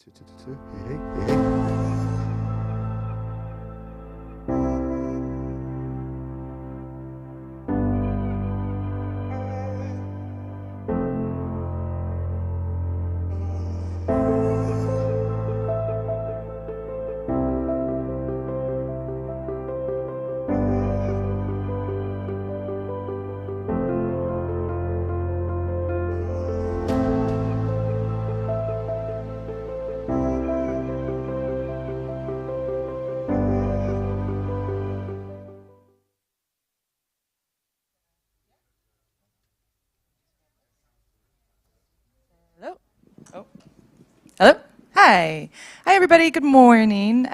Hey, hey, hey, hey. Hello. Oh. Hello. Hi. Hi, everybody. Good morning.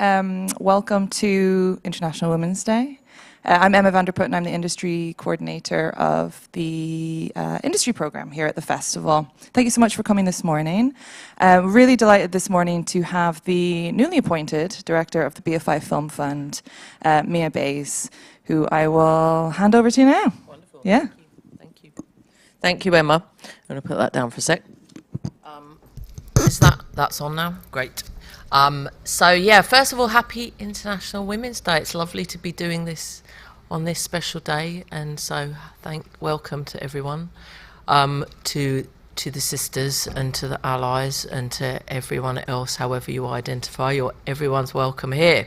Welcome to International Women's Day. I'm Emma Vanderput, and I'm the industry coordinator of the industry program here at the festival. Thank you so much for coming this morning. Really delighted this morning to have the newly appointed director of the BFI Film Fund, Mia Bays, who I will hand over to now. Wonderful. Yeah. Thank you. Thank you, Emma. I'm going to put that down for a sec. That's on now? Great. So yeah, first of all, happy International Women's Day. It's lovely to be doing this on this special day, and so welcome to everyone, to the sisters and to the allies and to everyone else, however you identify. Everyone's welcome here.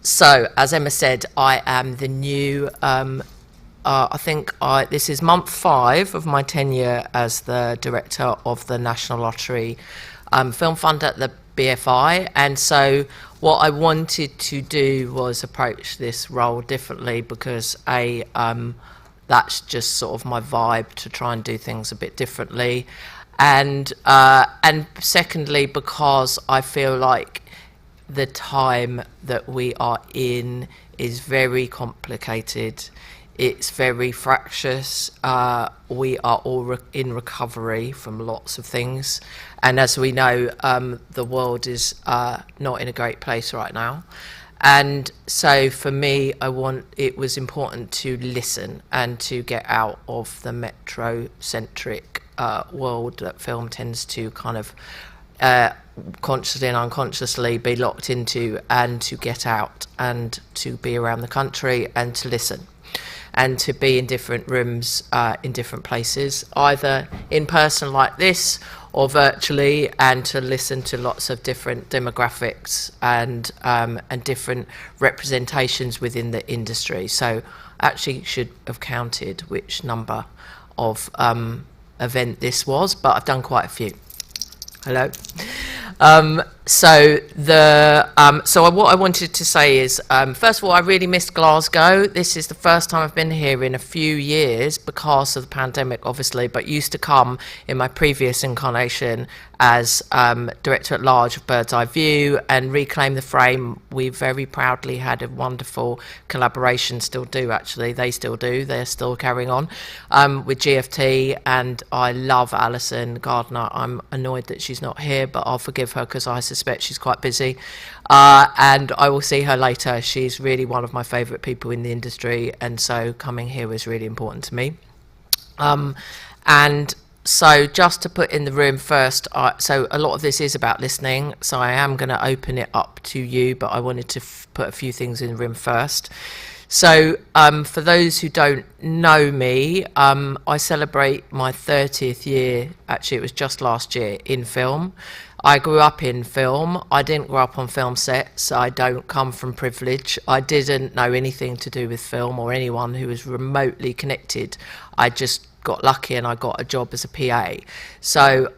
So as Emma said, I am the new. This is month 5 of my tenure as the director of the National Lottery Film Fund at the BFI, and so what I wanted to do was approach this role differently because that's just sort of my vibe, to try and do things a bit differently, and secondly because I feel like the time that we are in is very complicated. It's very fractious. We are all in recovery from lots of things. And as we know, the world is not in a great place right now. And so for me, it was important to listen and to get out of the metro-centric world that film tends to kind of consciously and unconsciously be locked into, and to get out and to be around the country and to listen. And to be in different rooms, in different places, either in person like this or virtually, and to listen to lots of different demographics and different representations within the industry. So actually should have counted which number of event this was, but I've done quite a few. Hello. So what I wanted to say is, first of all, I really missed Glasgow. This is the first time I've been here in a few years because of the pandemic, obviously, but used to come in my previous incarnation as Director at Large of Bird's Eye View and Reclaim the Frame. We very proudly had a wonderful collaboration, still do actually, they still do, they're still carrying on, with GFT, and I love Alison Gardner. I'm annoyed that she's not here, but I'll forgive her because I suspect she's quite busy, and I will see her later. She's really one of my favourite people in the industry, and so coming here was really important to me. And so just to put in the room first, so a lot of this is about listening, so I am going to open it up to you, but I wanted to put a few things in the room first. So for those who don't know me, I celebrate my 30th year, actually it was just last year, in film. I grew up in film. I didn't grow up on film sets. I don't come from privilege. I didn't know anything to do with film or anyone who was remotely connected. I just got lucky and I got a job as a PA. So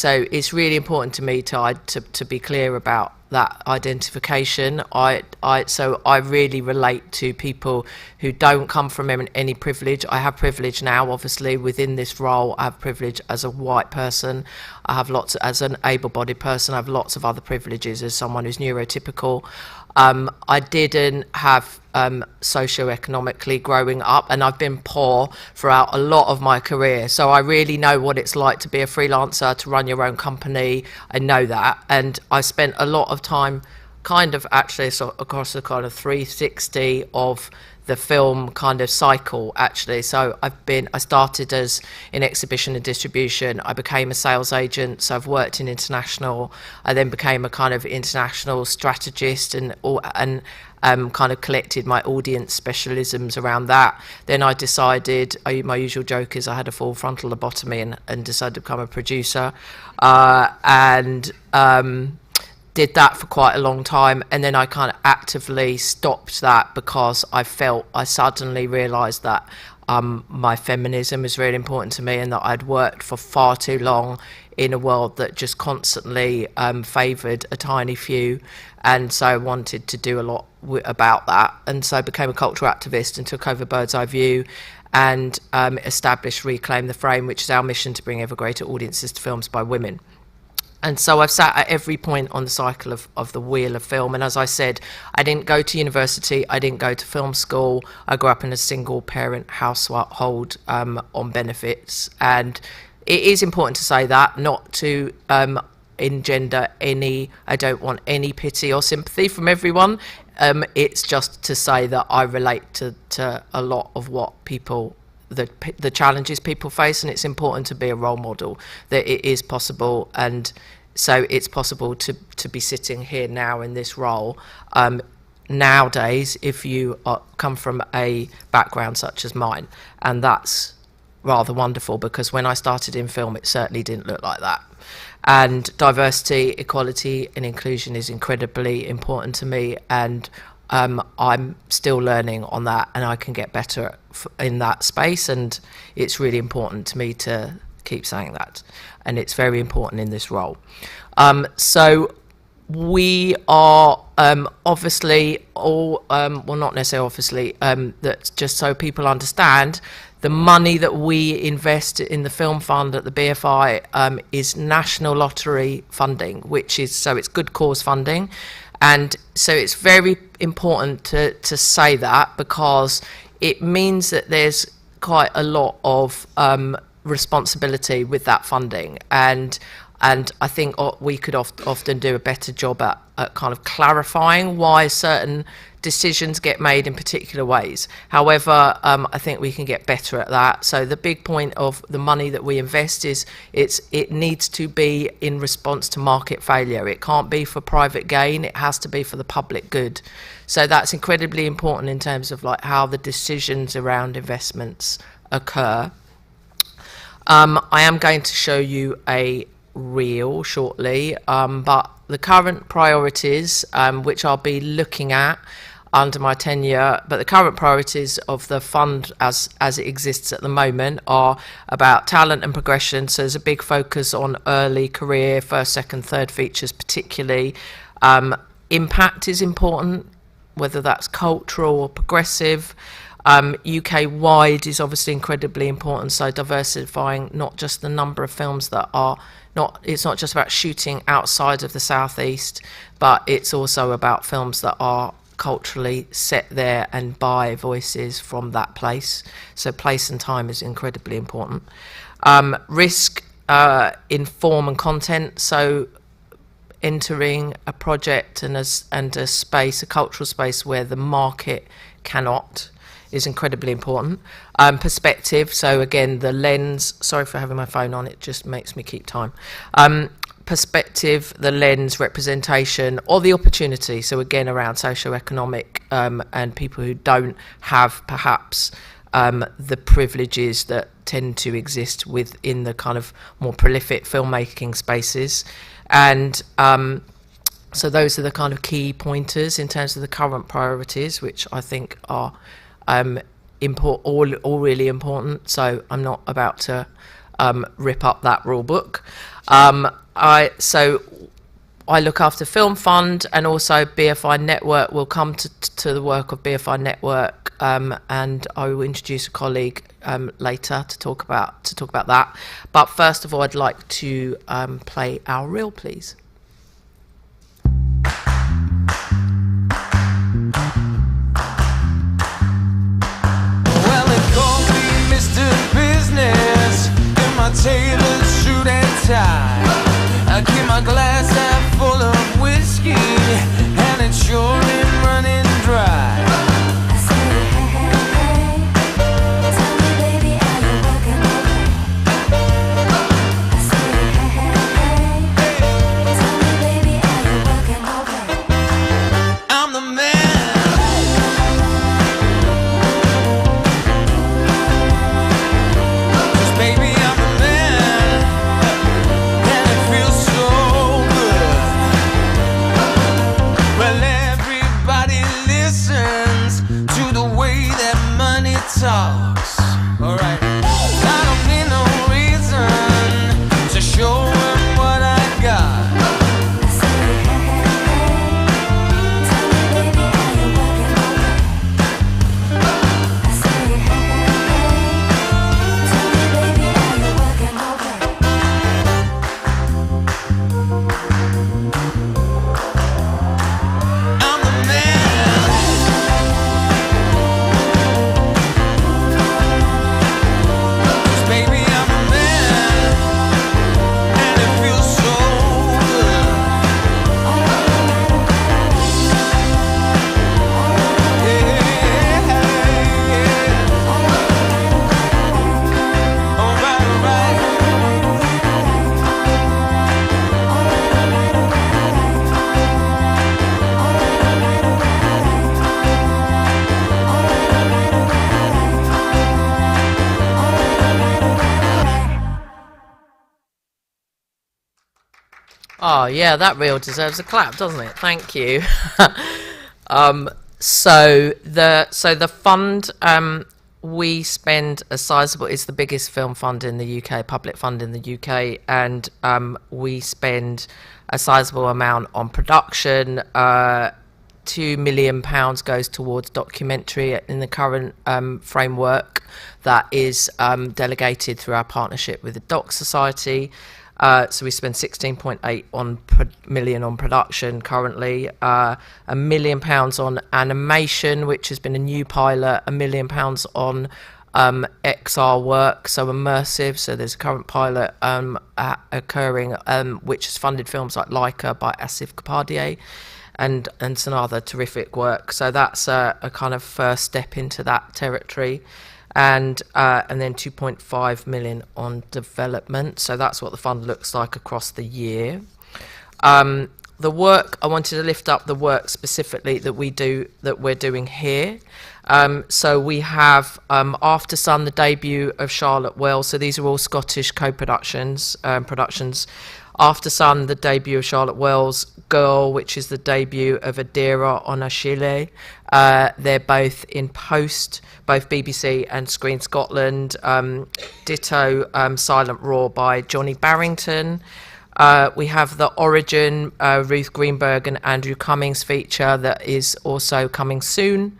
it's really important to me to be clear about that identification. So I really relate to people who don't come from any privilege. I have privilege now, obviously, within this role. I have privilege as a white person. I have as an able-bodied person, I have lots of other privileges as someone who's neurotypical. I didn't have socioeconomically growing up, and I've been poor throughout a lot of my career. So I really know what it's like to be a freelancer, to run your own company. I know that. And I spent a lot of time kind of actually across the kind of 360 of the film kind of cycle, actually. So I started as in exhibition and distribution. I became a sales agent, so I've worked in international. I then became a kind of international strategist and kind of collected my audience specialisms around that. Then I decided, my usual joke is I had a full frontal lobotomy and decided to become a producer, and did that for quite a long time. And then I kind of actively stopped that because I suddenly realised that my feminism is really important to me, and that I'd worked for far too long in a world that just constantly favoured a tiny few, and so I wanted to do a lot about that. And so I became a cultural activist and took over Bird's Eye View and established Reclaim the Frame, which is our mission to bring ever greater audiences to films by women. And so I've sat at every point on the cycle of the wheel of film. And as I said, I didn't go to university, I didn't go to film school. I grew up in a single parent household on benefits. And it is important to say that, not to engender I don't want any pity or sympathy from everyone. It's just to say that I relate to a lot of what people, the challenges people face, and it's important to be a role model, that it is possible. And so it's possible to be sitting here now in this role nowadays if you come from a background such as mine. And that's rather wonderful, because when I started in film it certainly didn't look like that. And diversity, equality and inclusion is incredibly important to me, and I'm still learning on that, and I can get better in that space, and it's really important to me to keep saying that, and it's very important in this role. So we are obviously all, well, not necessarily obviously, that just so people understand, the money that we invest in the film fund at the BFI is national lottery funding, which is, so it's good cause funding. And so it's very important to say that, because it means that there's quite a lot of responsibility with that funding. And I think we could often do a better job at kind of clarifying why certain decisions get made in particular ways. However, I think we can get better at that. So the big point of the money that we invest is it needs to be in response to market failure. It can't be for private gain, it has to be for the public good. So that's incredibly important in terms of like how the decisions around investments occur. I am going to show you a reel shortly, but the current priorities, which I'll be looking at under my tenure, but the current priorities of the fund as it exists at the moment are about talent and progression. So there's a big focus on early career, first, second, third features particularly. Impact is important, whether that's cultural or progressive. UK-wide is obviously incredibly important, so diversifying not just the number of films that are it's not just about shooting outside of the southeast, but it's also about films that are culturally set there and by voices from that place. So place and time is incredibly important. Risk in form and content, so entering a project and a space, a cultural space where the market cannot, is incredibly important. Perspective, so again the lens, sorry for having my phone on, it just makes me keep time. Perspective, the lens, representation, or the opportunity, so again around socio-economic and people who don't have perhaps the privileges that tend to exist within the kind of more prolific filmmaking spaces. And so those are the kind of key pointers in terms of the current priorities, which I think are all really important. So I'm not about to rip up that rule book. So I look after Film Fund, and also BFI Network. Will come to the work of BFI Network, and I will introduce a colleague later to talk about that. But first of all, I'd like to play our reel, please. Well, they call me Mr. Business in my tailored suit and tie. I keep my glass half full of whiskey, and it's sure been running dry. Oh, yeah, that reel deserves a clap, doesn't it? Thank you. So the fund, we spend a sizable, it's the biggest film fund in the UK, public fund in the UK, and we spend a sizable amount on production. £2 million goes towards documentary in the current framework that is delegated through our partnership with the Doc Society. So we spend 16.8 million on production currently, £1 million on animation, which has been a new pilot, £1 million on XR work, so immersive. So there's a current pilot occurring, which has funded films like Laika by Asif Kapadia and some other terrific work. So that's a kind of first step into that territory. And then 2.5 million on development. So that's what the fund looks like across the year. The work, I wanted to lift up the work specifically that we're doing here. So we have After Sun, the debut of Charlotte Wells. So these are all Scottish co-productions, productions. After Sun, the debut of Charlotte Wells. Girl, which is the debut of Adira Onashile. They're both in post, both BBC and Screen Scotland. Ditto Silent Roar by Johnny Barrington. We have The Origin, Ruth Greenberg and Andrew Cummings feature that is also coming soon.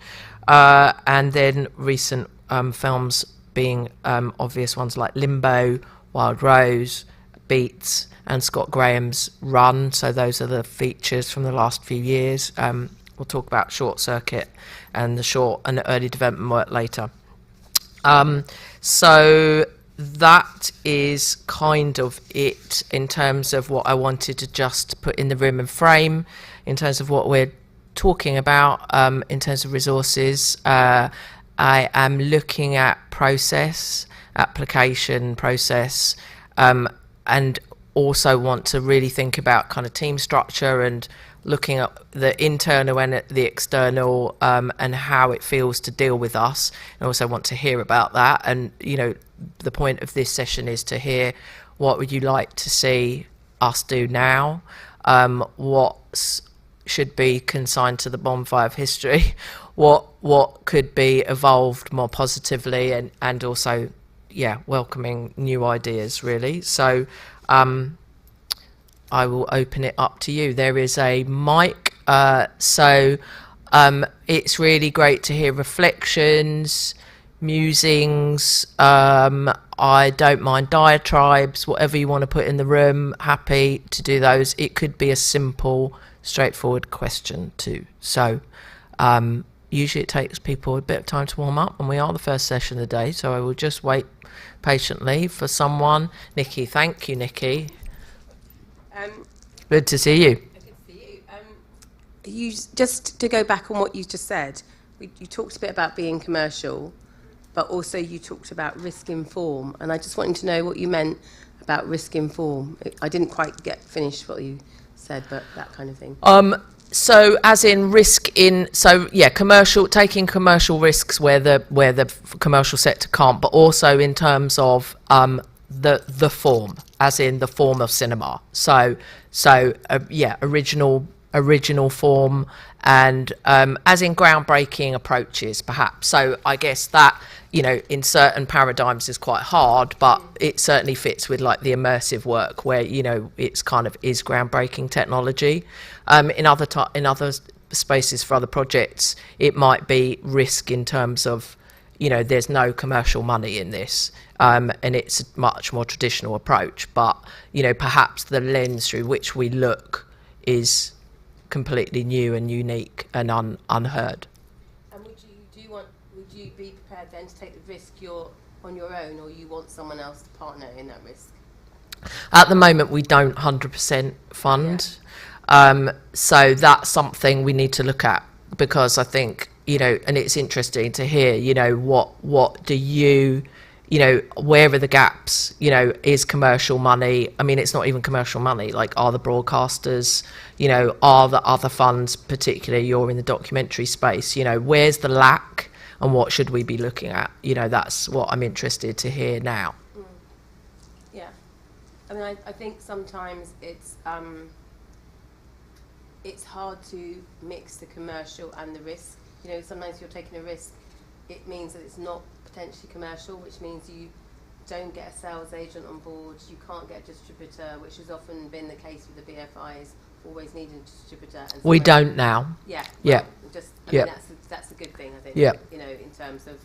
And then recent films being obvious ones like Limbo, Wild Rose, Beats, and Scott Graham's Run. So those are the features from the last few years. We'll talk about Short Circuit and the short and the early development work later. So that is kind of it in terms of what I wanted to just put in the room and frame, in terms of what we're talking about, in terms of resources. I am looking at process, application process, and also want to really think about kind of team structure and looking at the internal and the external, and how it feels to deal with us. And also want to hear about that. And, you know, the point of this session is to hear what would you like to see us do now, what should be consigned to the bonfire of history, what could be evolved more positively, and also, yeah, welcoming new ideas, really. So I will open it up to you. There is a mic, so it's really great to hear reflections, musings. I don't mind diatribes, whatever you want to put in the room, happy to do those. It could be a simple, straightforward question too. So usually it takes people a bit of time to warm up, and we are the first session of the day, so I will just wait patiently for someone. Nikki, thank you, Nikki. Good to see you. Good to see you. Just to go back on what you just said, you talked a bit about being commercial, but also you talked about risk inform, and I just wanted to know what you meant about risk inform. I didn't quite get finished what you said, but that kind of thing. So as in risk in, so yeah, taking commercial risks where the commercial sector can't, but also in terms of the form, as in the form of cinema. So yeah, original form, and as in groundbreaking approaches, perhaps. So I guess that, you know, in certain paradigms is quite hard, but it certainly fits with like the immersive work where, you know, it's kind of is groundbreaking technology. In other spaces for other projects, it might be risk in terms of, you know, there's no commercial money in this, and it's a much more traditional approach, but, you know, perhaps the lens through which we look is completely new and unique and unheard. And would you be prepared then to take the risk you're on your own, or you want someone else to partner in that risk? At the moment, we don't 100% fund. Yeah. So that's something we need to look at, because I think, you know, and it's interesting to hear, you know, what do you know, where are the gaps? You know, is commercial money, I mean, it's not even commercial money, like, are the broadcasters, you know, are the other funds, particularly you're in the documentary space, you know, where's the lack and what should we be looking at? You know, that's what I'm interested to hear now. Yeah. I mean, I think sometimes it's hard to mix the commercial and the risk. You know, sometimes if you're taking a risk, it means that it's not potentially commercial, which means you don't get a sales agent on board, you can't get a distributor, which has often been the case with the BFIs, always needing a distributor. And We don't now. Yeah. Yeah. Just, I Yeah. mean, that's a good thing, I think. Yeah. You know, in terms of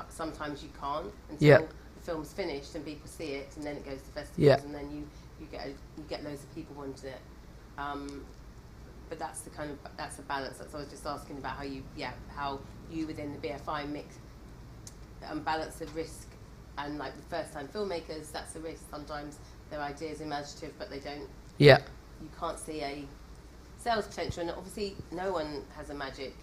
sometimes you can't until Yeah. the film's finished and people see it, and then it goes to festivals, Yeah. and then you get loads of people wanting it. But that's that's a balance. That's what I was just asking about how you within the BFI mix balance the risk, and like the first time filmmakers, that's a risk. Sometimes their idea is imaginative, but they don't. Yeah. You can't see a sales potential, and obviously no one has a magic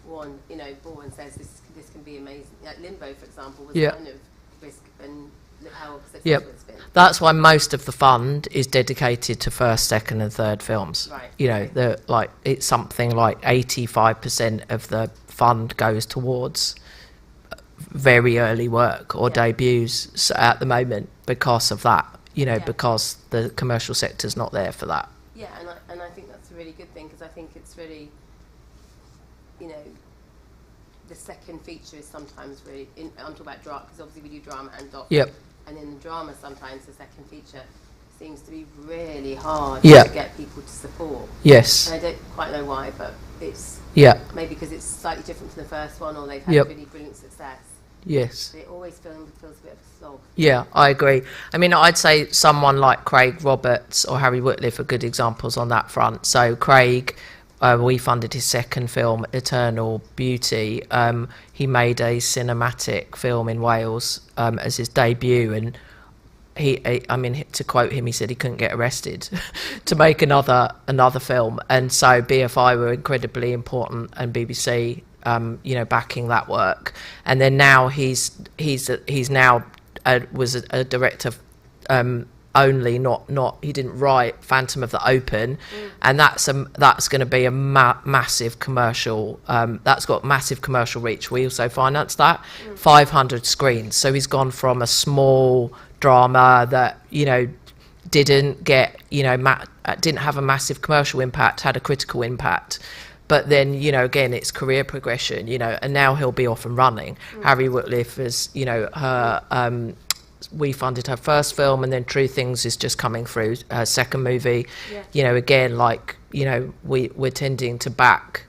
wand. You know, Bourne says this can be amazing. Like Limbo, for example, was kind of risk, and look how successful it's been. That's why most of the fund is dedicated to first, second, and third films. Right. You know, it's something like 85% of the fund goes towards very early work or debuts at the moment because of that. You know, because the commercial sector's not there for that. Yeah, and I think that's a really good thing, because I think it's really, you know, the second feature is sometimes really. I'm talking about drama, because obviously we do drama and doc. Yep. And in the drama, sometimes the second feature seems to be really hard Yeah. to get people to support. Yes. And I don't quite know why, but it's maybe because it's slightly different from the first one, or they've had really brilliant success. Yes. But it always feels a bit of a slog. Yeah, I agree. I mean, I'd say someone like Craig Roberts or Harry Whitliff are good examples on that front. So Craig, we funded his second film, Eternal Beauty. He made a cinematic film in Wales as his debut, and I mean, to quote him, he said he couldn't get arrested to make another film. And so BFI were incredibly important, and BBC, you know, backing that work. And then now he's now was a director only, not he didn't write Phantom of the Open, and that's going to be a massive commercial. That's got massive commercial reach. We also financed that, 500 screens. So he's gone from a small drama that, you know, didn't get, you know, didn't have a massive commercial impact, had a critical impact. But then, you know, again, it's career progression, you know, and now he'll be off and running. Harry Whitliff is, you know, her, we funded her first film, and then True Things is just coming through, her second movie. Yeah. You know, again, like, you know, we're tending to back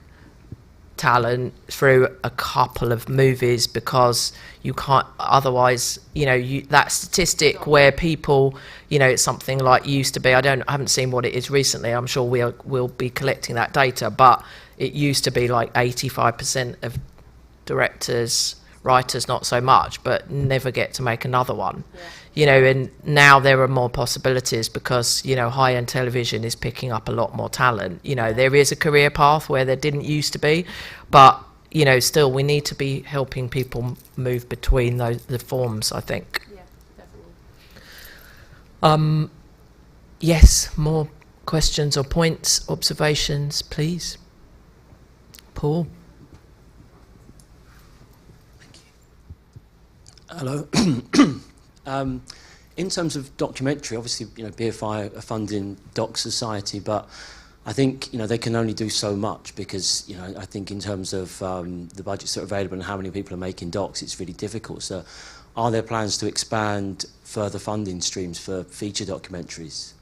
talent through a couple of movies, because you can't otherwise, you know, that statistic where people, you know, it's something like used to be, I haven't seen what it is recently, I'm sure we'll be collecting that data, but it used to be like 85% of directors, writers not so much, but never get to make another one. You know, and now there are more possibilities, because, you know, high-end television is picking up a lot more talent. You know, there is a career path where there didn't used to be, but, you know, still we need to be helping people move between the forms, I think. Yeah, definitely. Yes, more questions or points, observations, please. Paul. Hello. In terms of documentary, obviously, you know, BFI are funding Doc Society, but I think, you know, they can only do so much, because, you know, I think in terms of the budgets that are available and how many people are making docs, it's really difficult. So are there plans to expand further funding streams for feature documentaries?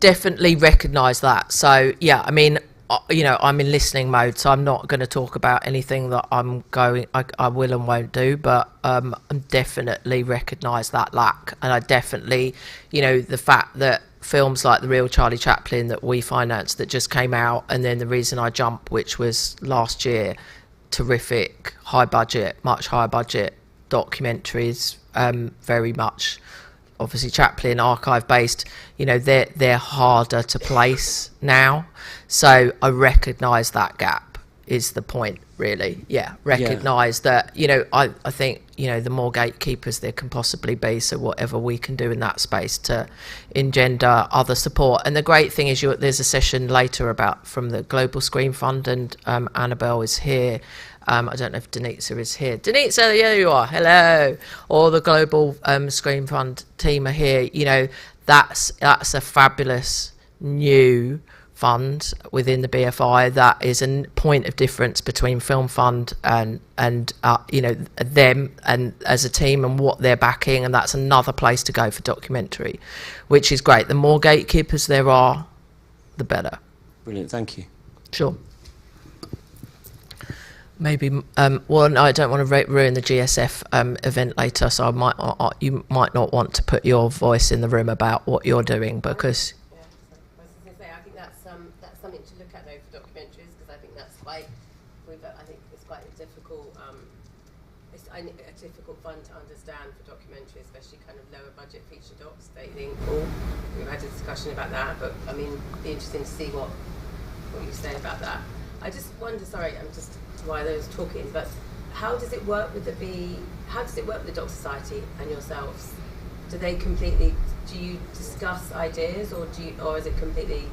Definitely recognise that. So, yeah, I mean, you know, I'm in listening mode, so I'm not going to talk about anything that I will and won't do, but I definitely recognise that lack. And I definitely, you know, the fact that films like The Real Charlie Chaplin that we financed, that just came out, and then The Reason I Jump, which was last year, terrific, high budget, much higher budget documentaries, very much obviously Chaplin archive based, you know, they're harder to place now. So I recognise that gap is the point, really. Yeah, recognise that, you know, I think, you know, the more gatekeepers there can possibly be, so whatever we can do in that space to engender other support. And the great thing is there's a session later from the Global Screen Fund, and Annabelle is here. I don't know if Denitza is here. Denitza, there you are. Hello. Or the Global Screen Fund team are here. You know, that's a fabulous new fund within the BFI that is a point of difference between Film Fund and you know, them and as a team and what they're backing, and that's another place to go for documentary, which is great. The more gatekeepers there are, the better. Brilliant, thank you. Sure. Maybe, well, no, I don't want to ruin the GSF event later, so you might not want to put your voice in the room about what you're doing, because... Yeah, I was going to say, I think that's something to look at, though, for documentaries, because I think that's quite, I think it's quite a difficult, a difficult fund to understand for documentary, especially kind of lower budget feature docs. Don't you think, Paul? We've had a discussion about that, but, I mean, it'd be interesting to see what you say about that. I just wonder, sorry, I'm just... while I was talking, but how does it work with how does it work with the Doc Society and yourselves? Do you discuss ideas, or is it completely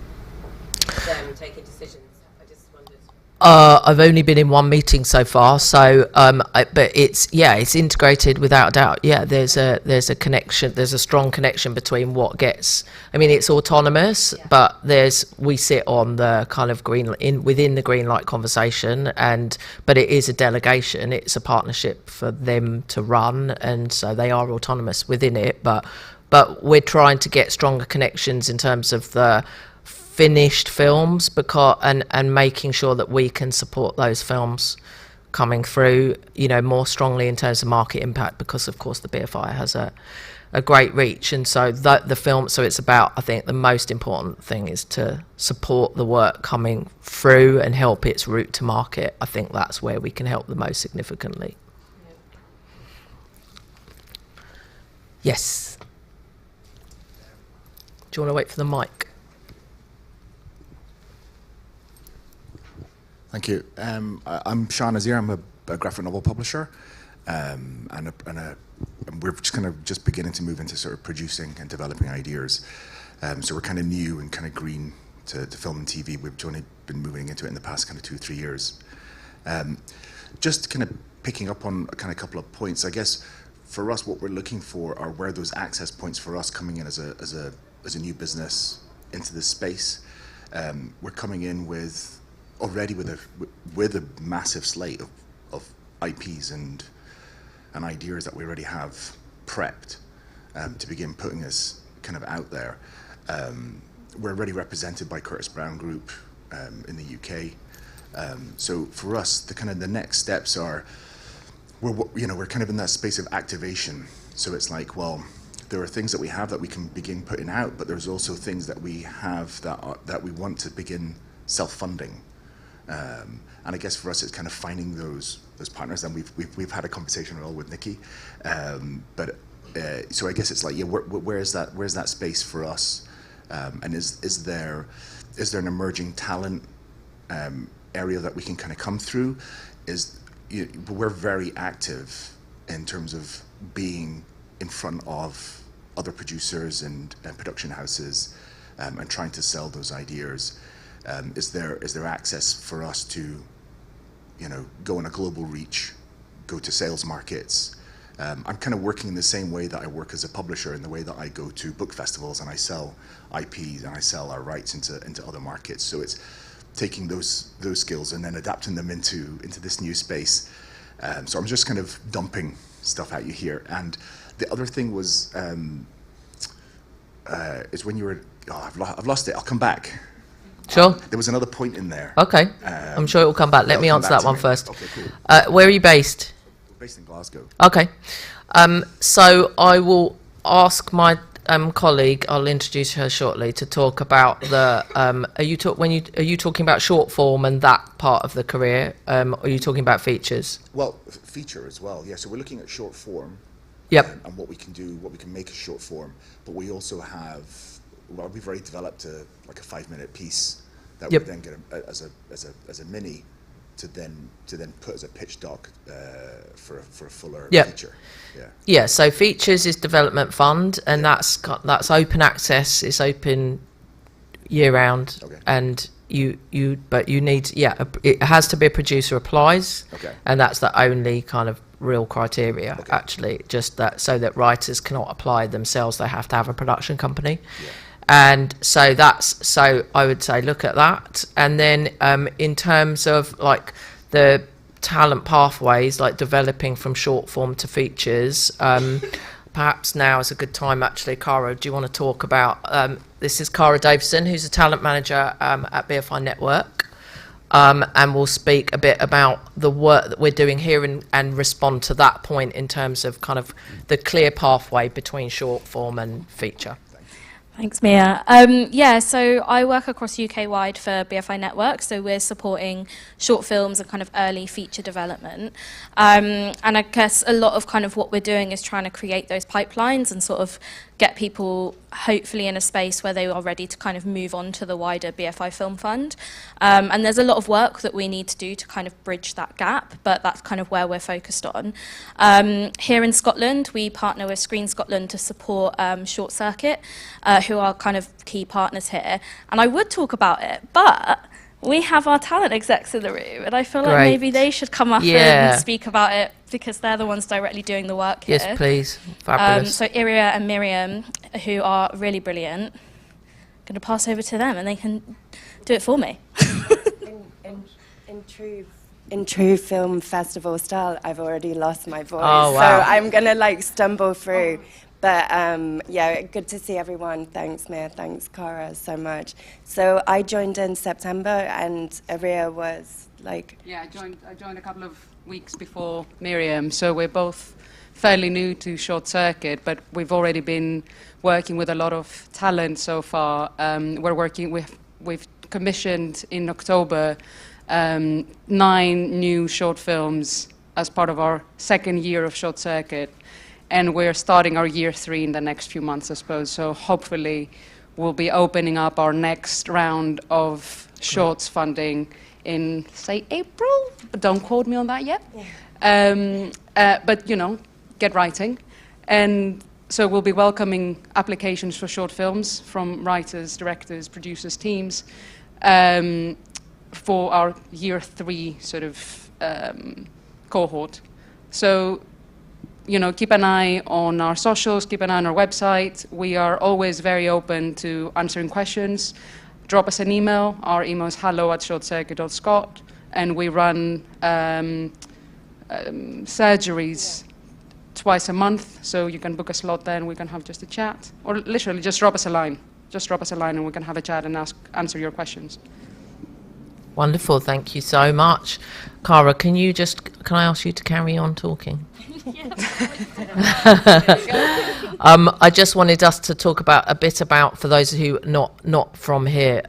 them taking decisions? I just wondered. I've only been in one meeting so far, so but it's integrated without a doubt. Yeah, there's a connection. There's a strong connection between what gets. I mean, it's autonomous, but we sit on the kind of within the green light conversation, but it is a delegation. It's a partnership for them to run, and so they are autonomous within it. But we're trying to get stronger connections in terms of the finished films, and making sure that we can support those films coming through, you know, more strongly in terms of market impact, because of course the BFI has a great reach, and so the film. So it's about, I think the most important thing is to support the work coming through and help its route to market. I think that's where we can help the most significantly. Yes. Do you want to wait for the mic? Thank you. I'm Sean Azir. I'm a graphic novel publisher, and we're just kind of beginning to move into sort of producing and developing ideas. So we're kind of new and kind of green to film and TV. We've only been moving into it in the past kind of 2-3 years. Just kind of picking up on a couple of points. I guess for us, what we're looking for are where those access points for us coming in as a new business into this space. We're coming in with a massive slate of IPs and ideas that we already have prepped to begin putting us kind of out there. We're already represented by Curtis Brown Group in the UK. So for us, the next steps are we're kind of in that space of activation. So it's like, well, there are things that we have that we can begin putting out, but there's also things that we have that we want to begin self-funding. And I guess for us, it's kind of finding those partners, and we've had a conversation with Nikki, so I guess it's like, where's that space for us, and is there an emerging talent area that we can kind of come through? We're very active in terms of being in front of other producers and production houses, and trying to sell those ideas. Is there access for us to, go on a global reach, go to sales markets? I'm kind of working in the same way that I work as a publisher, in the way that I go to book festivals and I sell IPs and I sell our rights into other markets. So it's taking those skills and then adapting them into this new space. So I'm just kind of dumping stuff at you here. And the other thing was is when you were, I've lost it. I'll come back. Sure. There was another point in there. Okay. I'm sure it will come back. Let me answer that one first. Okay, cool. Where are you based? We're based in Glasgow. Okay. So I will ask my colleague, I'll introduce her shortly, to talk about the. Are you talking about short form and that part of the career? Or are you talking about features? Well, feature as well. Yeah. So we're looking at short form. Yep. And what we can do, what we can make a short form, but we also have. Well, we've already developed a 5-minute piece that we then get as a mini to then put as a pitch doc for a fuller feature. Yeah. Yeah. So features is development fund, and that's open access. It's open year round, and you need it has to be a producer applies, and that's the only kind of real criteria, actually, just that so that writers cannot apply themselves, they have to have a production company. And so so I would say look at that. And then in terms of like the talent pathways, like developing from short form to features, perhaps now is a good time, actually. Cara, do you want to talk about, this is Cara Davison, who's a talent manager at BFI Network, and we'll speak a bit about the work that we're doing here and respond to that point in terms of kind of the clear pathway between short form and feature. Thanks, Mia. Yeah, so I work across UK-wide for BFI Network, so we're supporting short films and kind of early feature development. And I guess a lot of kind of what we're doing is trying to create those pipelines and sort of get people hopefully in a space where they are ready to kind of move on to the wider BFI Film Fund. And there's a lot of work that we need to do to kind of bridge that gap, but that's kind of where we're focused on. Here in Scotland, we partner with Screen Scotland to support Short Circuit, who are kind of key partners here. And I would talk about it, but we have our talent execs in the room, and I feel like maybe they should come up and speak about it, because they're the ones directly doing the work here. Yes, please. Fabulous. So Iria and Miriam, who are really brilliant, I'm going to pass over to them, and they can do it for me. In true film festival style, I've already lost my voice, oh, wow. So I'm going to like stumble through. But yeah, good to see everyone. Thanks, Mia. Thanks, Cara, so much. So I joined in September, and Aria was like... Yeah, I joined a couple of weeks before Miriam, so we're both fairly new to Short Circuit, but we've already been working with a lot of talent so far. We've commissioned in October 9 new short films as part of our second year of Short Circuit. And we're starting our year 3 in the next few months, I suppose. So hopefully we'll be opening up our next round of shorts funding in, say, April. But don't quote me on that yet. Yeah. But, you know, get writing. And so we'll be welcoming applications for short films from writers, directors, producers, teams for our year 3 sort of cohort. So, you know, keep an eye on our socials, keep an eye on our website. We are always very open to answering questions. Drop us an email. Our email is hello@shortcircuit.scot, and we run surgeries twice a month, so you can book a slot there and we can have just a chat. Or literally, just drop us a line. Just drop us a line and we can have a chat and answer your questions. Wonderful, thank you so much. Cara, can I ask you to carry on talking? I just wanted us to talk about a bit about, for those who not from here,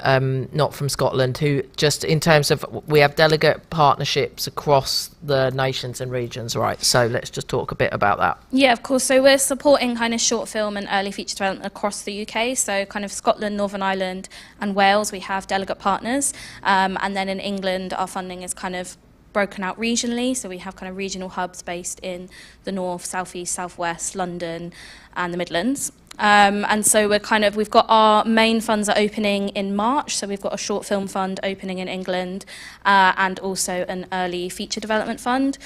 not from Scotland, who just in terms of, we have delegate partnerships across the nations and regions, right? So let's just talk a bit about that. Yeah, of course. So we're supporting kind of short film and early feature development across the UK. So kind of Scotland, Northern Ireland and Wales, we have delegate partners. And then in England, our funding is kind of broken out regionally, so we have kind of regional hubs based in the north, southeast, southwest, London and the Midlands. And so we've got our main funds are opening in March, so we've got a short film fund opening in England and also an early feature development fund.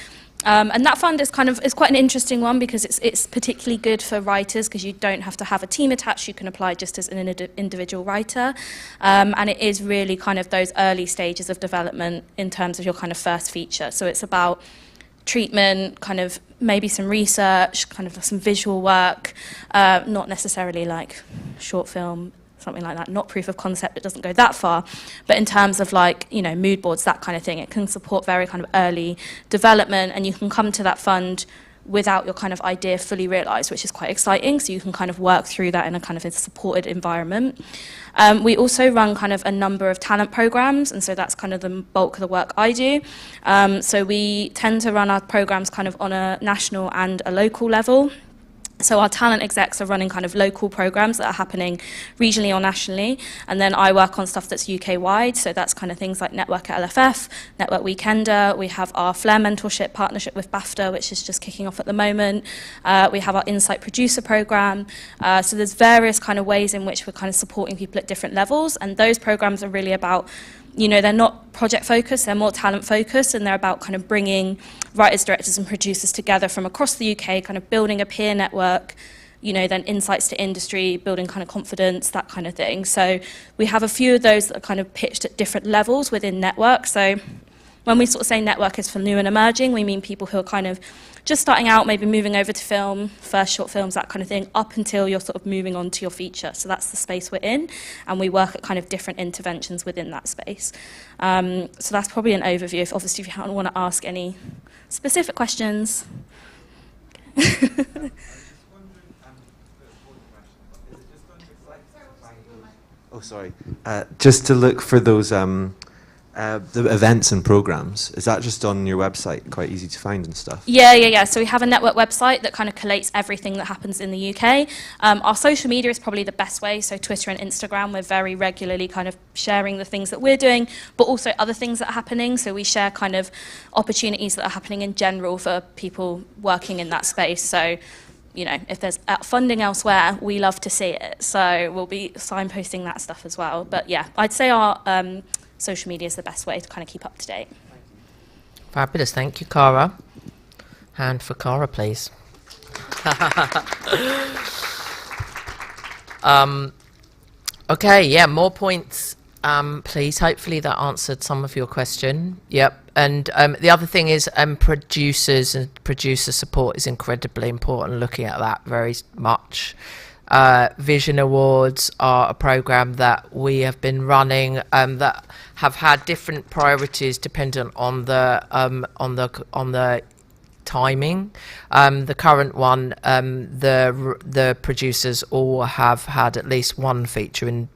And that fund is quite an interesting one because it's particularly good for writers because you don't have to have a team attached. You can apply just as an individual writer. And it is really kind of those early stages of development in terms of your kind of first feature. So it's about treatment, kind of maybe some research, kind of some visual work, not necessarily like short film, something like that, not proof of concept, it doesn't go that far, but in terms of like, you know, mood boards, that kind of thing, it can support very kind of early development, and you can come to that fund without your kind of idea fully realised, which is quite exciting, so you can kind of work through that in a kind of a supported environment. We also run kind of a number of talent programmes, and so that's kind of the bulk of the work I do. So we tend to run our programmes kind of on a national and a local level. So our talent execs are running kind of local programs that are happening regionally or nationally, and then I work on stuff that's UK-wide, so that's kind of things like Network at LFF, Network Weekender. We have our Flair Mentorship partnership with BAFTA, which is just kicking off at the moment. We have our Insight Producer program. So there's various kind of ways in which we're kind of supporting people at different levels, and those programs are really about you know, they're not project focused, they're more talent focused, and they're about kind of bringing writers, directors and producers together from across the UK, kind of building a peer network, you know, then insights to industry, building kind of confidence, that kind of thing. So we have a few of those that are kind of pitched at different levels within network. So when we sort of say network is for new and emerging, we mean people who are kind of just starting out, maybe moving over to film, first short films, that kind of thing, up until you're sort of moving on to your feature. So that's the space we're in, and we work at kind of different interventions within that space. So that's probably an overview. Obviously, if you want to ask any specific questions. Oh, sorry. Just to look for those the events and programs. Is that just on your website? Quite easy to find and stuff. Yeah. So we have a network website that kind of collates everything that happens in the UK. Our social media is probably the best way. So Twitter and Instagram, we're very regularly kind of sharing the things that we're doing, but also other things that are happening. So we share kind of opportunities that are happening in general for people working in that space. So, you know, if there's funding elsewhere, we love to see it. So we'll be signposting that stuff as well. But yeah, I'd say our social media is the best way to kind of keep up to date. Fabulous, thank you, Cara. Hand for Cara, please. Okay, yeah, more points, please. Hopefully that answered some of your question. Yep. And the other thing is producers and producer support is incredibly important, looking at that very much. Vision Awards are a program that we have been running that have had different priorities dependent on the timing. The current one, the producers all have had at least one feature in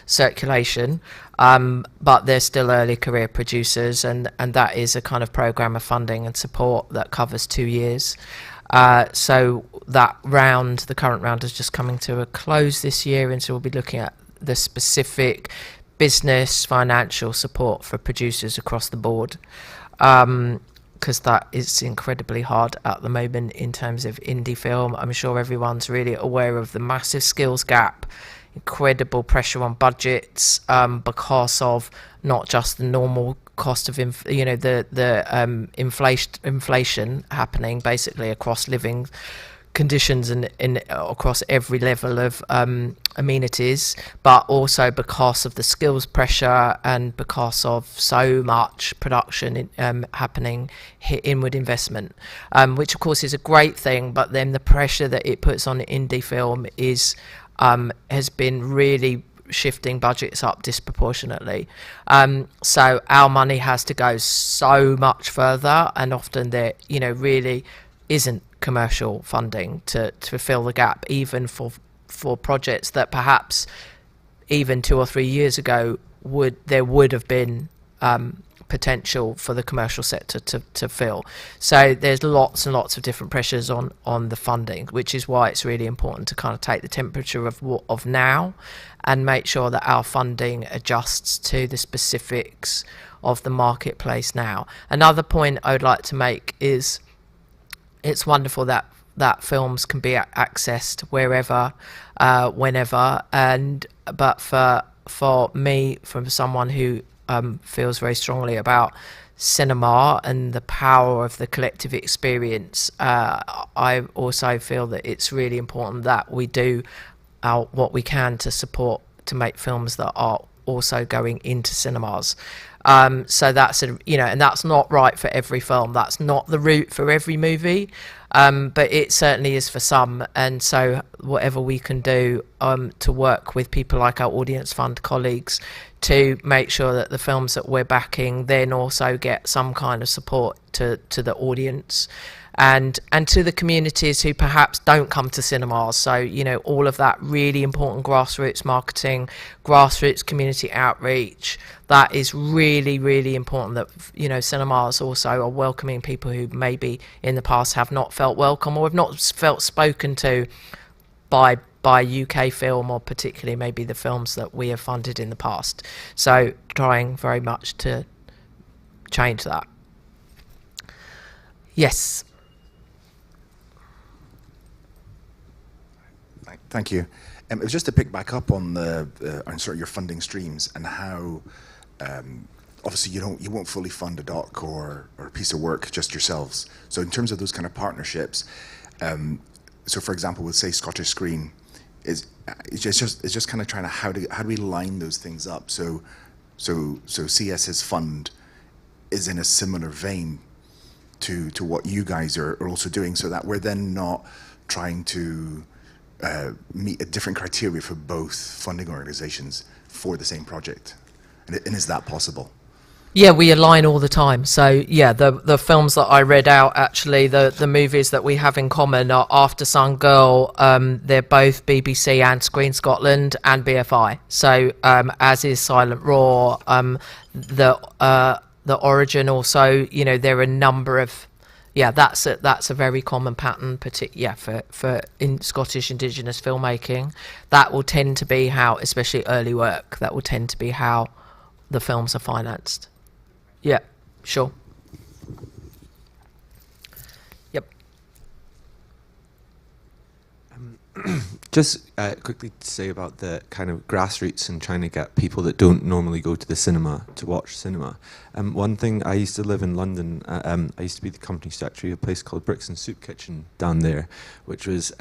circulation, but they're still early career producers, and that is a kind of program of funding and support that covers 2 years. So that round, the current round, is just coming to a close this year, and so we'll be looking at the specific business financial support for producers across the board, because that is incredibly hard at the moment in terms of indie film. I'm sure everyone's really aware of the massive skills gap, incredible pressure on budgets, because of not just the normal cost of inflation happening basically across living conditions and across every level of amenities, but also because of the skills pressure and because of so much production happening, inward investment, which of course is a great thing, but then the pressure that it puts on indie film is has been really shifting budgets up disproportionately. So our money has to go so much further, and often there, you know, really isn't commercial funding to fill the gap, even for projects that perhaps even 2 or 3 years ago there would have been potential for the commercial sector to fill. So there's lots and lots of different pressures on the funding, which is why it's really important to kind of take the temperature of now and make sure that our funding adjusts to the specifics of the marketplace now. Another point I would like to make is it's wonderful that films can be accessed wherever, whenever, but for me, from someone who feels very strongly about cinema and the power of the collective experience, I also feel that it's really important that we do what we can to support, to make films that are also going into cinemas. So that's and that's not right for every film. That's not the route for every movie, but it certainly is for some. And so whatever we can do to work with people like our Audience Fund colleagues to make sure that the films that we're backing then also get some kind of support to the audience and to the communities who perhaps don't come to cinemas. So, you know, all of that really important grassroots marketing, grassroots community outreach, that is really, really important, that, you know, cinemas also are welcoming people who maybe in the past have not felt welcome or have not felt spoken to by UK film, or particularly maybe the films that we have funded in the past. So trying very much to change that. Yes. Thank you. It was just to pick back up on on sort of your funding streams and how obviously you won't fully fund a doc or a piece of work just yourselves. So in terms of those kind of partnerships, so for example, with say Scottish Screen, it's just kind of trying to how do we line those things up so CS's fund is in a similar vein to what you guys are also doing, so that we're then not trying to meet a different criteria for both funding organizations for the same project, and is that possible? Yeah, we align all the time. So yeah, the films that I read out, actually, the movies that we have in common are After Sun Girl. They're both BBC and Screen Scotland and BFI. So as is Silent Raw, the Origin also. You know, there are a number of. Yeah, that's a very common pattern, for in Scottish Indigenous filmmaking. That will tend to be how, especially early work, that will tend to be how the films are financed. Yeah, sure. Yep. Just quickly to say about the kind of grassroots and trying to get people that don't normally go to the cinema to watch cinema. One thing, I used to live in London. I used to be the company secretary of a place called Bricks and Soup Kitchen down there, which was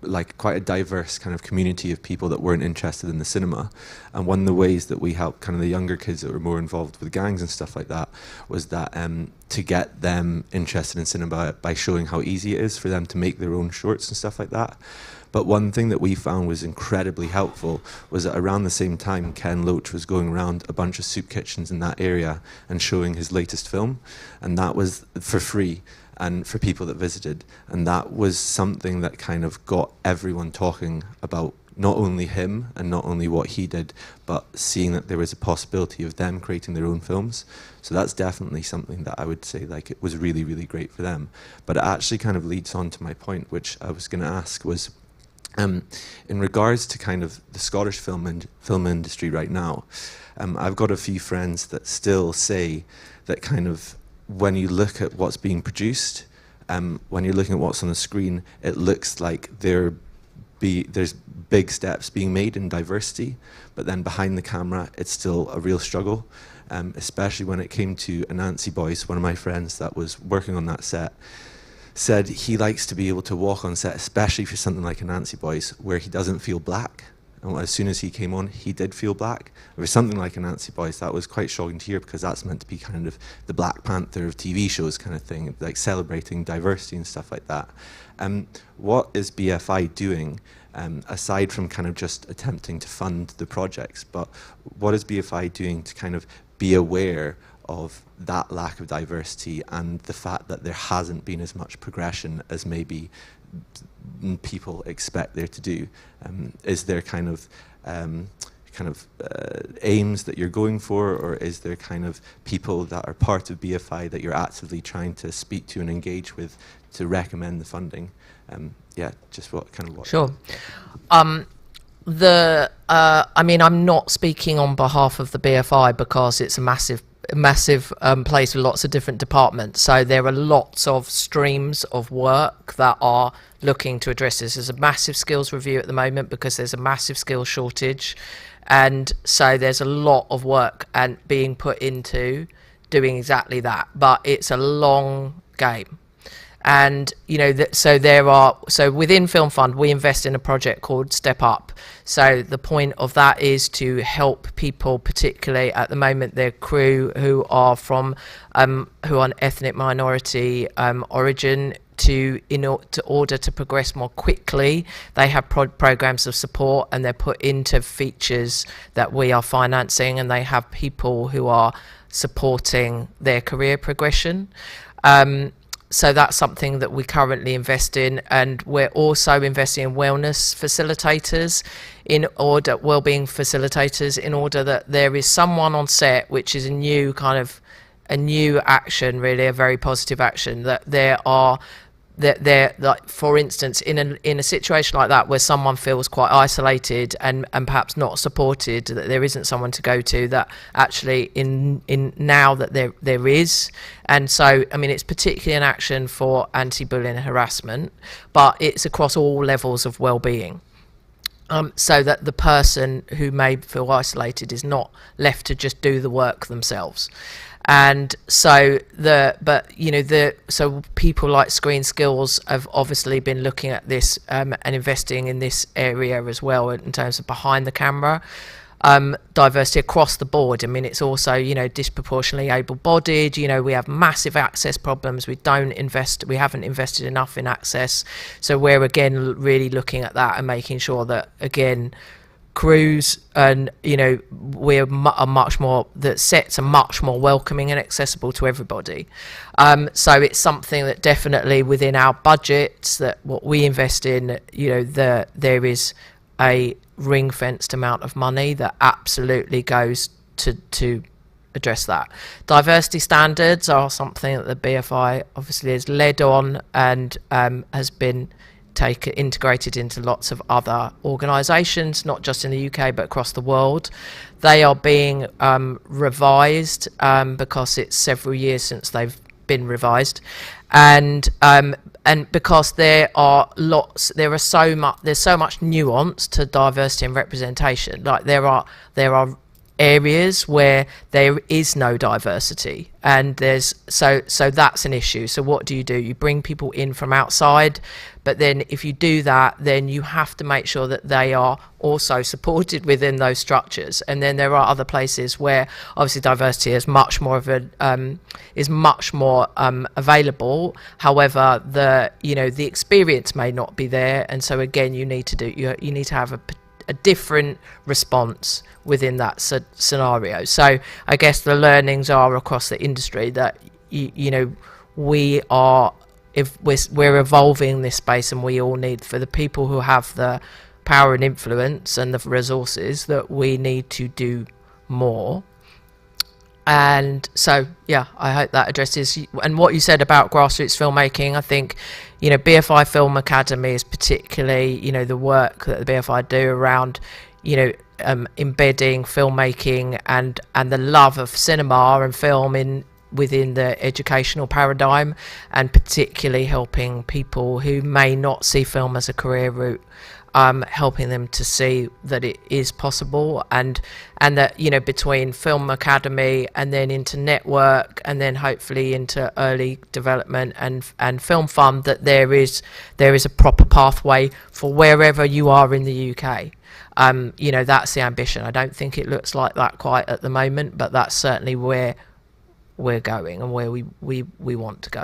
like quite a diverse kind of community of people that weren't interested in the cinema. And one of the ways that we helped kind of the younger kids that were more involved with gangs and stuff like that was that to get them interested in cinema by showing how easy it is for them to make their own shorts and stuff like that. But one thing that we found was incredibly helpful was that around the same time, Ken Loach was going around a bunch of soup kitchens in that area and showing his latest film, and that was for free and for people that visited. And that was something that kind of got everyone talking about not only him and not only what he did, but seeing that there was a possibility of them creating their own films. So that's definitely something that I would say, like, it was really, really great for them. But it actually kind of leads on to my point, which I was going to ask was, in regards to kind of the Scottish film industry right now, I've got a few friends that still say that kind of when you look at what's being produced, when you're looking at what's on the screen, it looks like there's big steps being made in diversity, but then behind the camera, it's still a real struggle, especially when it came to Anansi Boyce. One of my friends that was working on that set said he likes to be able to walk on set, especially for something like Anansi Boyce, where he doesn't feel black. And as soon as he came on, he did feel black. For something like Anansi Boyce, that was quite shocking to hear, because that's meant to be kind of the Black Panther of TV shows kind of thing, like celebrating diversity and stuff like that. What is BFI doing, aside from kind of just attempting to fund the projects, but what is BFI doing to kind of be aware of that lack of diversity and the fact that there hasn't been as much progression as maybe people expect there to do? Is there kind of aims that you're going for, or is there kind of people that are part of BFI that you're actively trying to speak to and engage with to recommend the funding? Yeah, just what kind of what? Sure. I mean, I'm not speaking on behalf of the BFI because it's a massive place with lots of different departments. So there are lots of streams of work that are looking to address this. There's a massive skills review at the moment because there's a massive skills shortage. And so there's a lot of work and being put into doing exactly that. But it's a long game. And, you know, so within Film Fund, we invest in a project called Step Up. So the point of that is to help people, particularly at the moment, their crew who are from, who are an ethnic minority origin, in order to progress more quickly. They have programs of support, and they're put into features that we are financing, and they have people who are supporting their career progression. So that's something that we currently invest in, and we're also investing in wellness facilitators, well-being facilitators, in order that there is someone on set, which is a new action, really a very positive action, that there are they're like, for instance, in a situation like that where someone feels quite isolated and perhaps not supported, that there isn't someone to go to, that actually in now that there is. And so, I mean, it's particularly an action for anti-bullying and harassment, but it's across all levels of well-being. So that the person who may feel isolated is not left to just do the work themselves. And so so people like Screen Skills have obviously been looking at this and investing in this area as well in terms of behind the camera. Diversity across the board. I mean, it's also, disproportionately able-bodied. We have massive access problems. We haven't invested enough in access. So we're again really looking at that and making sure that, again, crews and are much more, that sets are much more welcoming and accessible to everybody. So it's something that definitely within our budgets, that what we invest in, there is a ring-fenced amount of money that absolutely goes to address that. Diversity standards are something that the BFI obviously has led on and has been integrated into lots of other organisations, not just in the UK but across the world. They are being revised because it's several years since they've been revised, and because there's so much nuance to diversity and representation. Like there are areas where there is no diversity, and so that's an issue. So what do? You bring people in from outside, but then if you do that, then you have to make sure that they are also supported within those structures. And then there are other places where obviously diversity is much more available. However, the experience may not be there, and so again you need to have a different response within that scenario. So I guess the learnings are across the industry that we're evolving this space, and we all need, for the people who have the power and influence and the resources, that we need to do more. And so I hope that addresses and what you said about grassroots filmmaking. I think BFI Film Academy is particularly the work that the BFI do around embedding filmmaking and the love of cinema and film within the educational paradigm, and particularly helping people who may not see film as a career route, helping them to see that it is possible, and that between Film Academy and then into network and then hopefully into early development and Film Fund, that there is a proper pathway for wherever you are in the UK. That's the ambition. I don't think it looks like that quite at the moment, but that's certainly where we're going and where we want to go.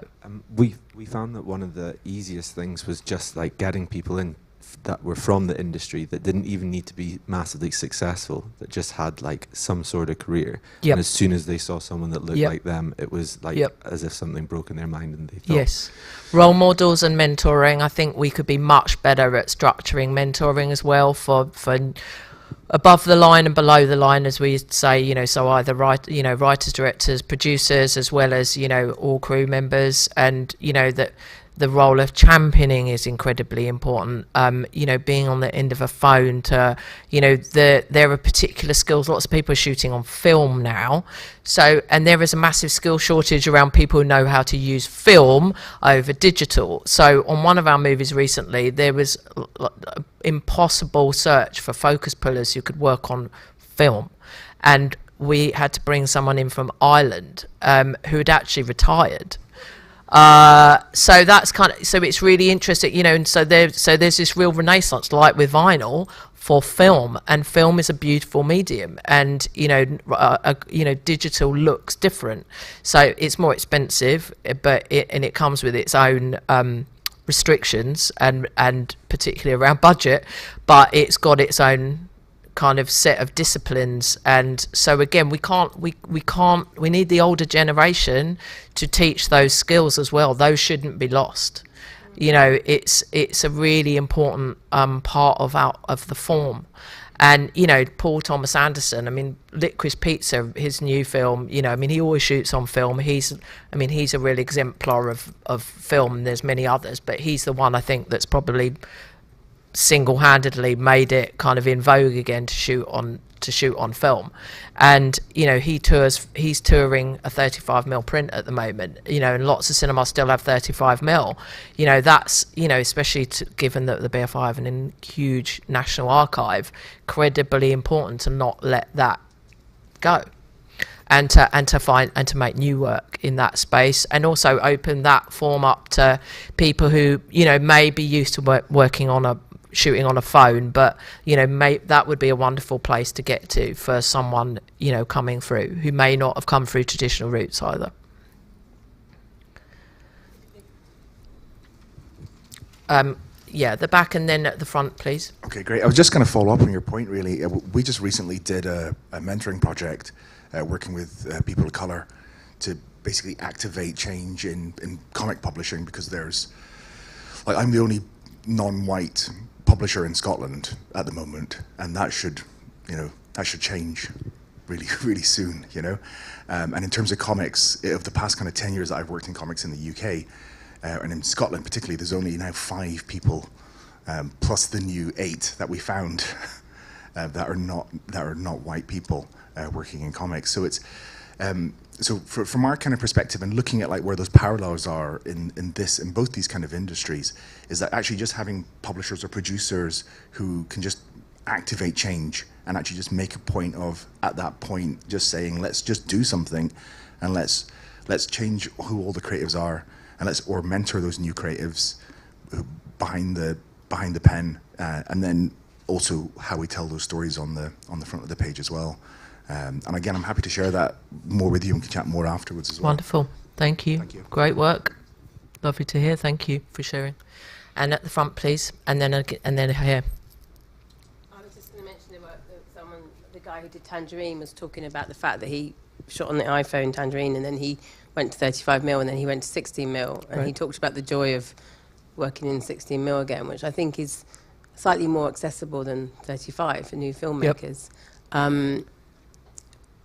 We found that one of the easiest things was just like getting people in that were from the industry, that didn't even need to be massively successful, that just had like some sort of career. Yep. And as soon as they saw someone that looked Yep. like them, it was like Yep. as if something broke in their mind, and they thought, Yes. Role models and mentoring. I think we could be much better at structuring mentoring as well for above the line and below the line, as we say, so either writers, directors, producers, as well as, all crew members, and, that the role of championing is incredibly important. Being on the end of a phone to, there are particular skills. Lots of people are shooting on film now. So, and there is a massive skill shortage around people who know how to use film over digital. So on one of our movies recently, there was impossible search for focus pullers who could work on film. And we had to bring someone in from Ireland who had actually retired. So that's so it's really interesting, and so there's this real renaissance, like with vinyl, for film, and film is a beautiful medium, and digital looks different, so it's more expensive, but it comes with its own restrictions and particularly around budget, but it's got its own kind of set of disciplines. And so again, we need the older generation to teach those skills as well. Those shouldn't be lost. It's a really important part of the form. And, you know, Paul Thomas Anderson, I mean, Licorice Pizza, his new film, you know, I mean, he always shoots on film. He's a real exemplar of film, and there's many others, but he's the one I think that's probably single-handedly made it kind of in vogue again to shoot on film. And, you know, he's touring a 35mm print at the moment, you know, and lots of cinemas still have 35mm. You know, that's, you know, especially given that the BFI have a huge national archive, incredibly important to not let that go, and to make new work in that space, and also open that form up to people who, you know, may be used to shooting on a phone, but, you know, that would be a wonderful place to get to for someone, you know, coming through who may not have come through traditional routes either. Yeah, the back and then at the front, please. Okay, great. I was just going to follow up on your point, really. We just recently did a mentoring project working with people of colour to basically activate change in comic publishing, because there's, like, I'm the only non-white publisher in Scotland at the moment, and that should change really, really soon, you know. And in terms of comics, of the past kind of 10 years that I've worked in comics in the UK, and in Scotland particularly, there's only now 5 people, plus the new 8 that we found, that are not white people working in comics. So it's so from our kind of perspective, and looking at like where those parallels are in both these kind of industries, is that actually just having publishers or producers who can just activate change and actually just make a point of, at that point, just saying, let's just do something, and let's change who all the creatives are, and or mentor those new creatives behind the pen, and then also how we tell those stories on the front of the page as well. And again, I'm happy to share that more with you, and we can chat more afterwards as well. Wonderful. Thank you. Thank you. Great work. Lovely to hear. Thank you for sharing. And at the front, please. And then here. I was just going to mention the guy who did Tangerine was talking about the fact that he shot on the iPhone Tangerine, and then he went to 35mm, and then he went to 16mm, and he talked about the joy of working in 16mm again, which I think is slightly more accessible than 35 for new filmmakers. Yep.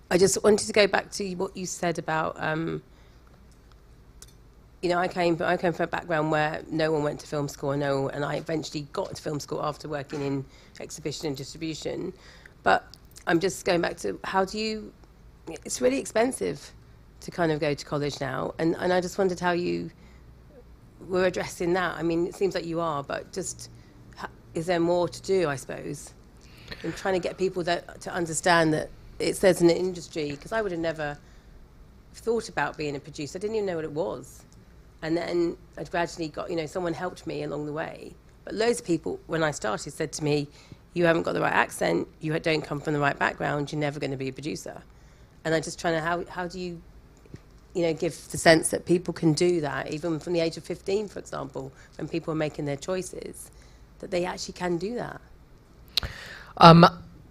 I just wanted to go back to what you said about, you know, I came from a background where no one went to film school, and I eventually got to film school after working in exhibition and distribution. But I'm just going back to it's really expensive to kind of go to college now, and I just wondered how you were addressing that. I mean, it seems like you are, but just is there more to do, I suppose, in trying to get people to understand that there's an industry, because I would have never thought about being a producer. I didn't even know what it was. And then I gradually got, you know, someone helped me along the way. But loads of people, when I started, said to me, you haven't got the right accent, you don't come from the right background, you're never going to be a producer. And I'm just trying to, how do you, you know, give the sense that people can do that, even from the age of 15, for example, when people are making their choices, that they actually can do that?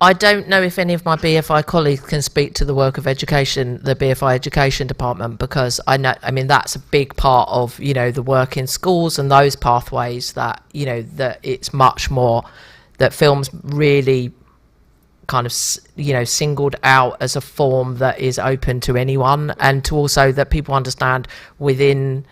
I don't know if any of my BFI colleagues can speak to the work of education, the BFI education department, because I mean, that's a big part of, you know, the work in schools and those pathways, that, you know, that it's much more, that film's really kind of, you know, singled out as a form that is open to anyone, and to also that people understand within,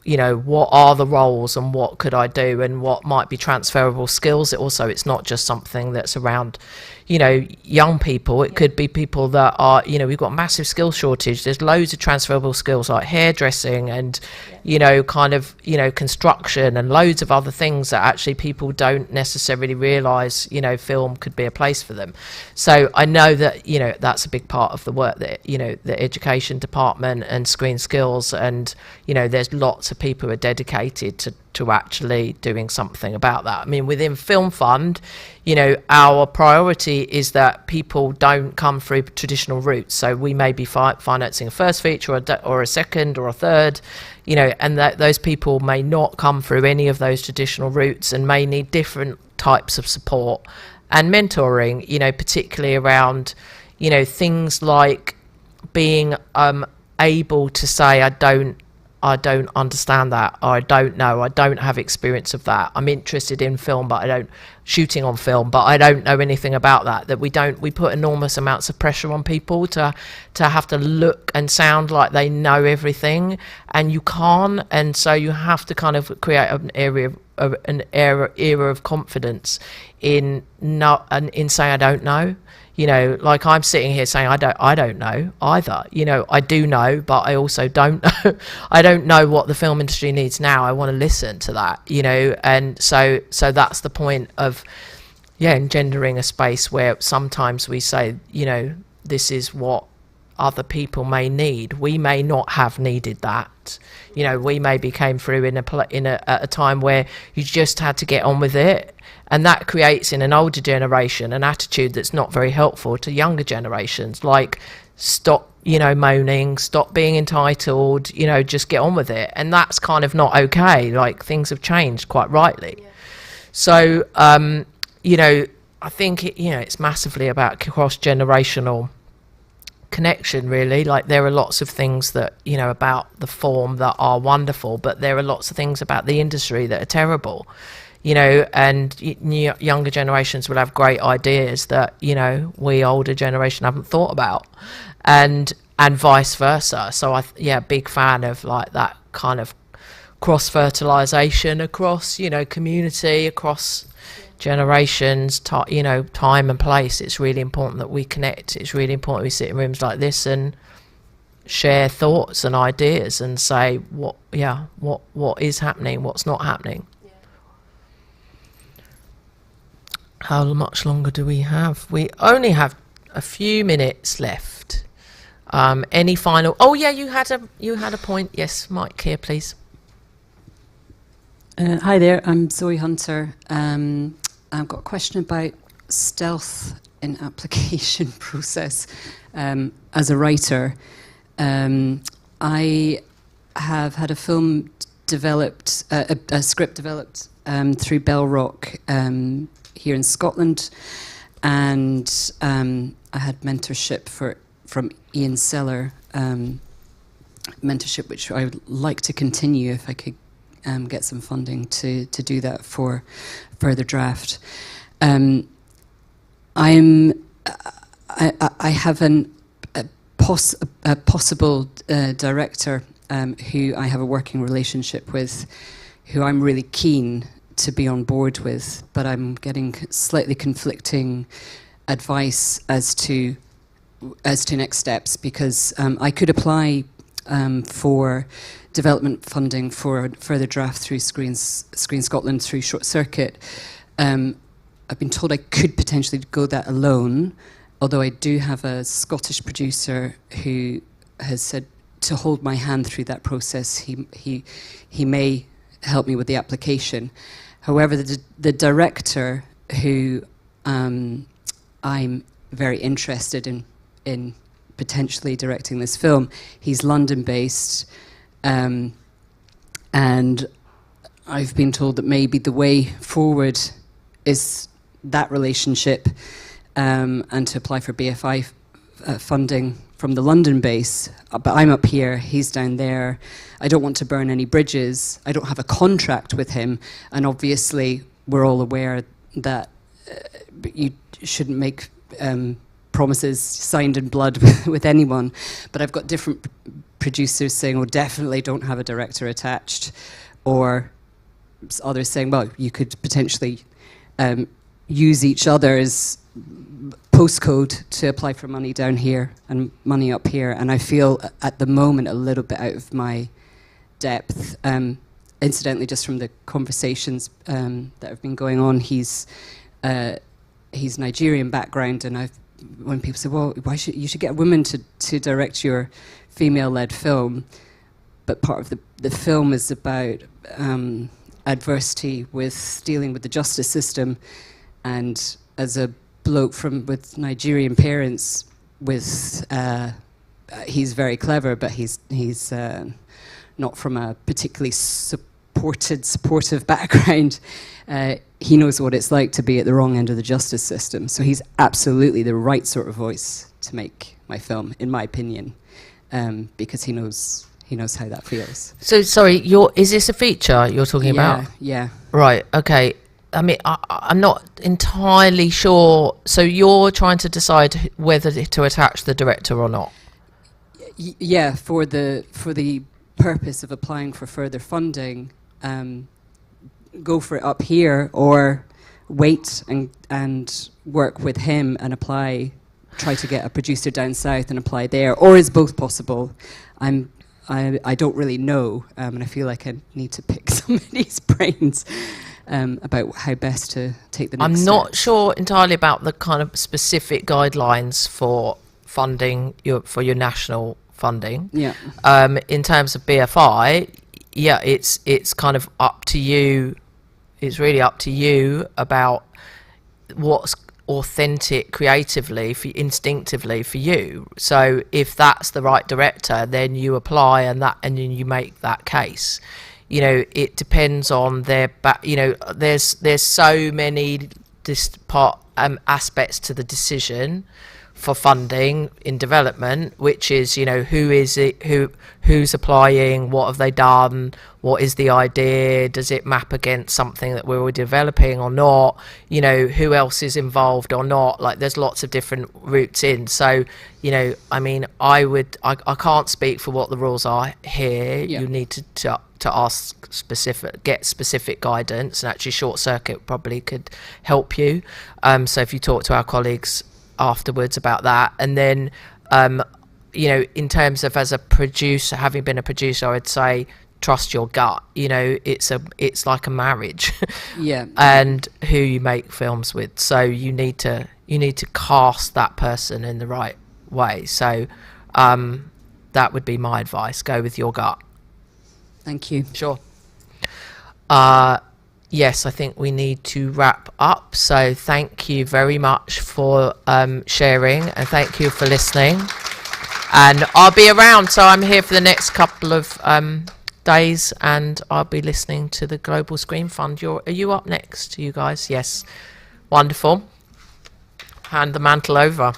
you know, what are the roles and what could I do and what might be transferable skills. It's not just something that's around, you know, young people. It could be people that are, you know, we've got a massive skill shortage. There's loads of transferable skills like hairdressing and, you know, kind of, you know, construction and loads of other things that actually people don't necessarily realise, you know, film could be a place for them. So I know that, you know, that's a big part of the work that, you know, the education department and Screen Skills, and, you know, there's lots of people who are dedicated to actually doing something about that. I mean, within Film Fund, you know, our priority is that people don't come through traditional routes. So we may be financing a first feature or a second or a third, you know, and that those people may not come through any of those traditional routes and may need different types of support and mentoring, you know, particularly around, you know, things like being able to say, I don't I don't understand that, or I don't know, I don't have experience of that. I'm interested in film, but I don't, shooting on film, but I don't know anything about that. That we put enormous amounts of pressure on people to have to look and sound like they know everything, and you can't. And so you have to kind of create an era of confidence in saying I don't know. You know, like I'm sitting here saying I don't know either. You know, I do know, but I also don't know. I don't know what the film industry needs now. I want to listen to that, you know, and so that's the point of engendering a space where sometimes we say, you know, this is what other people may need. We may not have needed that. You know, we maybe came through at a time where you just had to get on with it. And that creates in an older generation an attitude that's not very helpful to younger generations, like stop, you know, moaning, stop being entitled, you know, just get on with it. And that's kind of not okay. Like, things have changed, quite rightly. Yeah. So, you know, I think, it's massively about cross-generational connection, really. Like, there are lots of things that, you know, about the form that are wonderful, but there are lots of things about the industry that are terrible. You know, and younger generations will have great ideas that, you know, we older generation haven't thought about, and vice versa. So big fan of like that kind of cross-fertilization across, you know, community, across generations, you know, time and place. It's really important that we connect. It's really important we sit in rooms like this and share thoughts and ideas and say what is happening, what's not happening. How much longer do we have? We only have a few minutes left. Any final? Oh yeah, you had a point. Yes, Mike here, please. Hi there, I'm Zoe Hunter. I've got a question about stealth in application process. As a writer, I have had a film developed, a script developed through Bell Rock. Here in Scotland, and I had mentorship from Ian Seller, mentorship which I would like to continue if I could get some funding to do that for further draft. I have a possible director who I have a working relationship with, who I'm really keen to be on board with, but I'm getting slightly conflicting advice as to next steps, because I could apply for development funding for a further draft through Screen Scotland, through Short Circuit. I've been told I could potentially go that alone, although I do have a Scottish producer who has said to hold my hand through that process. He may help me with the application. However, the director who I'm very interested in potentially directing this film, he's London-based, and I've been told that maybe the way forward is that relationship, and to apply for BFI funding from the London base, but I'm up here, he's down there. I don't want to burn any bridges. I don't have a contract with him, and obviously we're all aware that you shouldn't make promises signed in blood with anyone. But I've got different producers saying, oh, definitely don't have a director attached, or others saying, well, you could potentially use each other's postcode to apply for money down here and money up here, and I feel at the moment a little bit out of my depth. Incidentally, just from the conversations that have been going on, he's Nigerian background, and when people say, well, you should get a woman to direct your female-led film, but part of the film is about adversity with dealing with the justice system, and as a bloke with Nigerian parents, he's very clever, but he's not from a particularly supportive background. He knows what it's like to be at the wrong end of the justice system. So he's absolutely the right sort of voice to make my film, in my opinion, because he knows he knows how that feels. So sorry, is this a feature you're talking about? Yeah. Right. Okay. I mean, I'm not entirely sure. So you're trying to decide whether to attach the director or not. Yeah, for the purpose of applying for further funding, go for it up here or wait and work with him and apply, try to get a producer down south and apply there, or is both possible? I don't really know, and I feel like I need to pick somebody's brains about how best to take the next I'm not steps. sure entirely about the kind of specific guidelines for funding for your national funding. Yeah. In terms of BFI, yeah, it's kind of up to you. It's really up to you about what's authentic creatively, instinctively for you. So if that's the right director, then you apply and then you make that case. You know, it depends on their there's so many aspects to the decision for funding in development, which is, you know, who's applying, what have they done, what is the idea, does it map against something that we're developing or not, you know, who else is involved or not. Like, there's lots of different routes in. So, you know, I mean, I can't speak for what the rules are here. Yeah. You need to ask get specific guidance, and actually Short Circuit probably could help you. So if you talk to our colleagues afterwards about that, and then you know, in terms of as a producer, having been a producer, I would say trust your gut. You know, it's like a marriage. Yeah. And who you make films with, so you need to cast that person in the right way. So that would be my advice. Go with your gut. Thank you. Sure. Yes, I think we need to wrap up. So thank you very much for sharing, and thank you for listening. And I'll be around, so I'm here for the next couple of days, and I'll be listening to the Global Screen Fund. Are you up next, you guys? Yes. Wonderful. Hand the mantle over.